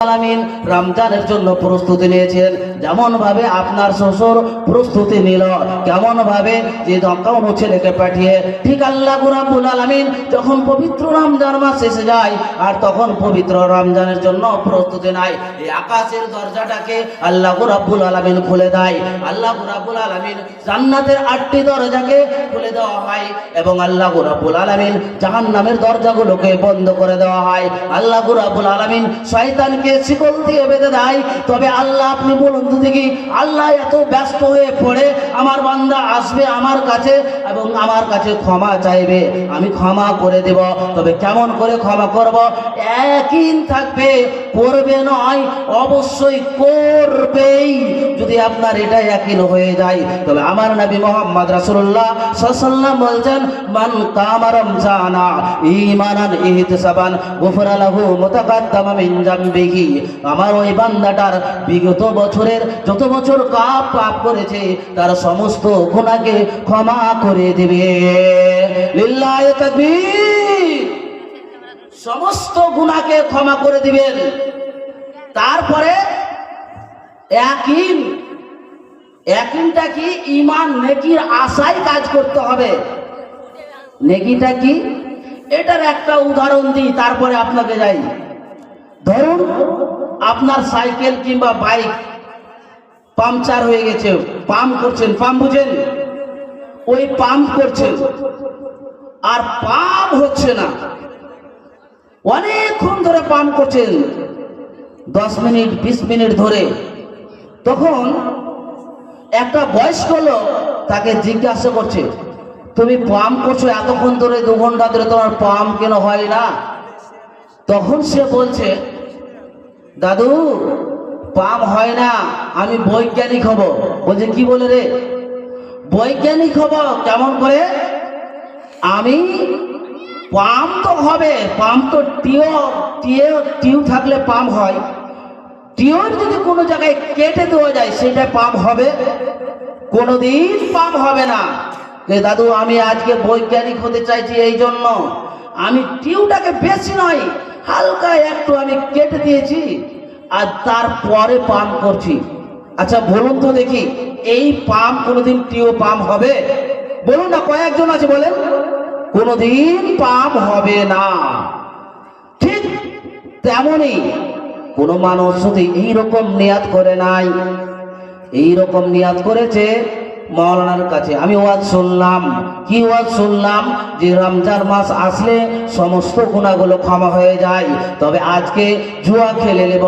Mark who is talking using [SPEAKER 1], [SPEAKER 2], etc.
[SPEAKER 1] আলামিন রমজানের জন্য প্রস্তুতি নিয়েছেন। যেমন ভাবে আপনার শ্বশুর প্রস্তুতি নিল, কেমন ভাবে যে দমকাউন ছেলেকে পাঠিয়ে, ঠিক আল্লাহ রাব্বুল আলামিন যখন পবিত্র রমজান মাস এসে যায় আর তখন পবিত্র রমজানের জন্য প্রস্তুতি নেয়, এই আকাশের দরজাটাকে আল্লাহ রাব্বুল আলামিন খুলে দেয়। আল্লাহ রাব্বুল আলামিন জান্নাতের 8টি দরজাকে খুলে দেওয়া হয় এবং আল্লাহ রাব্বুল আলামিন জাহান্নামের দরজাগুলোকে বন্ধ করে দেওয়া হয়। আল্লাহ রাব্বুল আলামিন শয়তানকে শিকল দিয়ে বেঁধে দেয়। তবে আল্লাহ, আপনি বলুন তো দেখি, আল্লাহ এত ব্যস্ত হয়ে পড়ে আমার বান্দা আসবে আমার কাছে এবং আমার কাছে ক্ষমা চাইবে, আমি ক্ষমা করে দেব। তবে কেমন করে ক্ষমা করব? একই থাকবে, করবে নয়, অবশ্যই করবেই। যদি আপনার এটা একই হয়ে যায়, তবে আমার নবী মুহাম্মদ রাসূলুল্লাহ সাল্লাল্লাহু আলাইহি ওয়াসাল্লাম বলেন, মান কামা রমজানা ঈমানান ইহতিসাবান গুফরা লাহু মুতাকাদ্দামা মিন যামবিহি। আমার ওই বান্দাটার বিগত বছরের যত বছর পাপ করেছে তার সমস্ত গুনাহকে ক্ষমা করে দেবে। লিল্লাহি তাকবীর। সমস্ত গুনাহকে ক্ষমা করে দিবেন। তারপরে ইয়াকিনটা কি? ঈমান নেকির আশায় কাজ করতে হবে। নেকিটা কি? এটার একটা উদাহরণ দিই, তারপরে আপনাকে যাই। ধরুন আপনার সাইকেল কিংবা বাইক পাংচার হয়ে গেছে, পাম্প করছেন, পাম্প বুঝেন? ওই পাম্প করছেন আর পাম্প হচ্ছে না, অনেকক্ষণ ধরে পাম্প করছেন, 10 মিনিট 20 মিনিট ধরে। তখন একটা বয়স্ক লোক তাকে জিজ্ঞাসা করছে, তুমি পাম্প করছো এতক্ষণ ধরে, 2 ঘন্টা ধরে, তোমার পাম্প কেন হয় না? তখন সে বলছে, দাদু পাম্প হয় না, আমি বৈজ্ঞানিক হব। বলছে, কি বলে রে? বৈজ্ঞানিক হব? কেমন করে? আমি পাম্প তো হবে, পাম্প তো টিউ থাকলে পাম্প হয়, টিউর যদি কোনো জায়গায় কেটে দেওয়া যায় সেটা পাম্প হবে? কোনোদিন পাম্প হবে না। দাদু আমি আজকে বৈজ্ঞানিক হতে চাইছি, এই জন্য আমি টিউটাকে বেশি নয়, হালকা একটু আমি কেটে দিয়েছি আর তারপরে পাম্প করছি। আচ্ছা বলুন তো দেখি, এই পাম্প কোনোদিন টিউ পাম্প হবে? বলুন না, কয়েকজন আছে বলেন। কোনোদিন পাম্প হবে না। ঠিক তেমনই কোন মানুষ যদি এইরকম নিয়াত করে নাই, এইরকম নিয়াত করেছে মাওলানার কাছে, আমি ওয়াজ শুনলাম। কি ওয়াজ শুনলাম? যে রমজান মাস আসলে সমস্ত গুনাহগুলো ক্ষমা হয়ে যায়, তবে আজকে জুয়া খেলে নেব।